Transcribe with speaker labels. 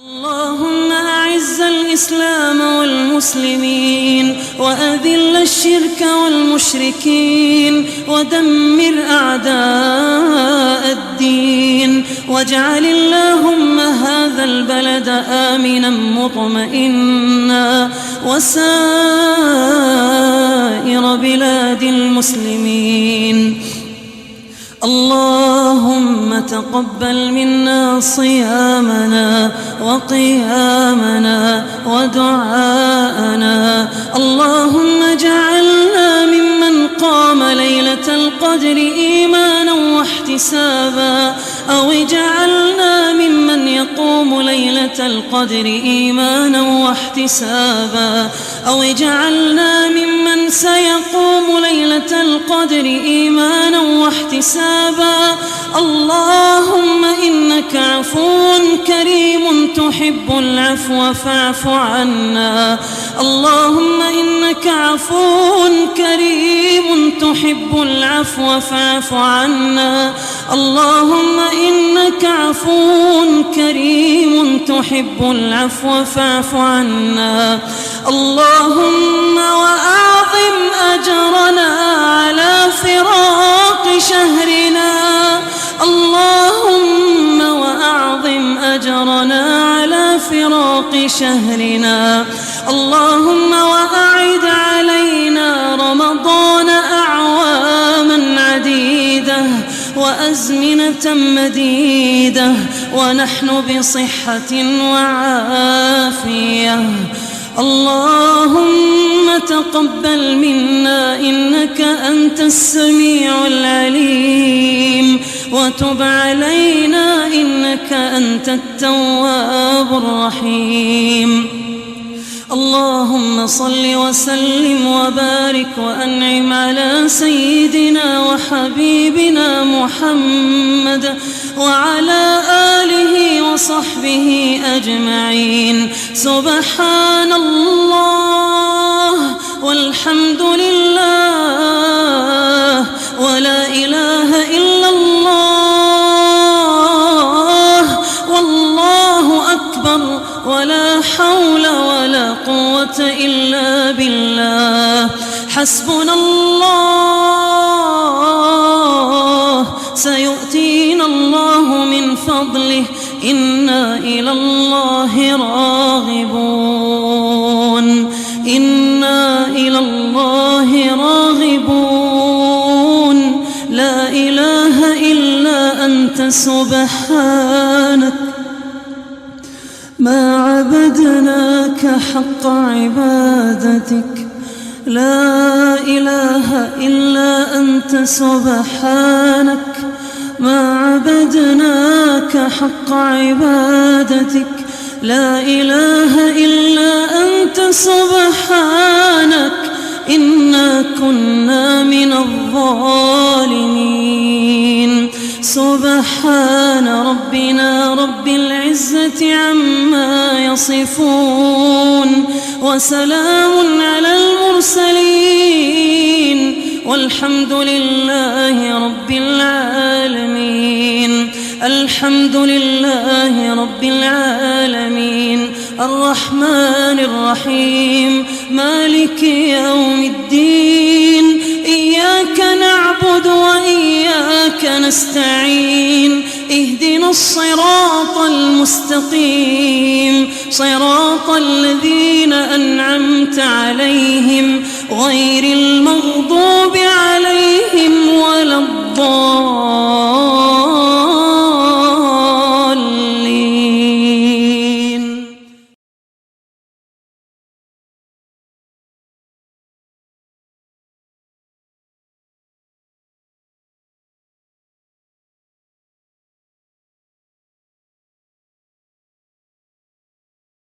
Speaker 1: اللهم أعز الإسلام والمسلمين وأذل الشرك والمشركين ودمر أعداء الدين، واجعل اللهم هذا البلد آمنا مطمئنا وسائر بلاد المسلمين. اللهم تقبل منا صيامنا وقيامنا ودعاءنا. اللهم اجعلنا ممن قام ليلة القدر إيمانا واحتسابا، أو اجعلنا ممن يقوم ليلة القدر إيمانا واحتسابا، أو اجعلنا ممن سيقوم ليلة القدر إيمانا واحتسابا. اللهم إنك عفو كريم تحب العفو فاعف عنا. اللهم إنك عفو كريم تحب العفو فاعف عنا. اللهم إنك عفو كريم تحب العفو فاعف عنا. اللهم وأعظم أجرنا على فراق شهرنا. اللهم وأعظم أجرنا على فراق شهرنا. اللهم وأعد علينا رمضان أعواما عديدة وأزمنة مديدة ونحن بصحة وعافية. اللهم تقبل منا إنك أنت السميع العليم، وتب علينا إنك أنت التواب الرحيم. اللهم صل وسلم وبارك وأنعم على سيدنا وحبيبنا محمد وعلى آله وصحبه أجمعين. سبحان الله والحمد لله ولا إله إلا الله والله أكبر ولا حول ولا قوة إلا بالله. حسبنا الله سيؤتينا الله من فضله، إنا إلى الله راغبون. إنا إلى الله راغبون. لا إله إلا أنت سبحانك ما عبدناك حق عبادتك. لا إله إلا أنت سبحانك ما عبدناك حق عبادتك. لا إله إلا أنت سبحانك إنا كنا من الظالمين. سبحان ربنا رب العزة عما يصفون، وسلام على المرسلين، والحمد لله رب العالمين. الحمد لله رب العالمين. الرحمن الرحيم مالك يوم الدين. إياك نعبد وإياك نستعين. اهدنا الصراط المستقيم، صراط الذين أنعمت عليهم غير المغضوب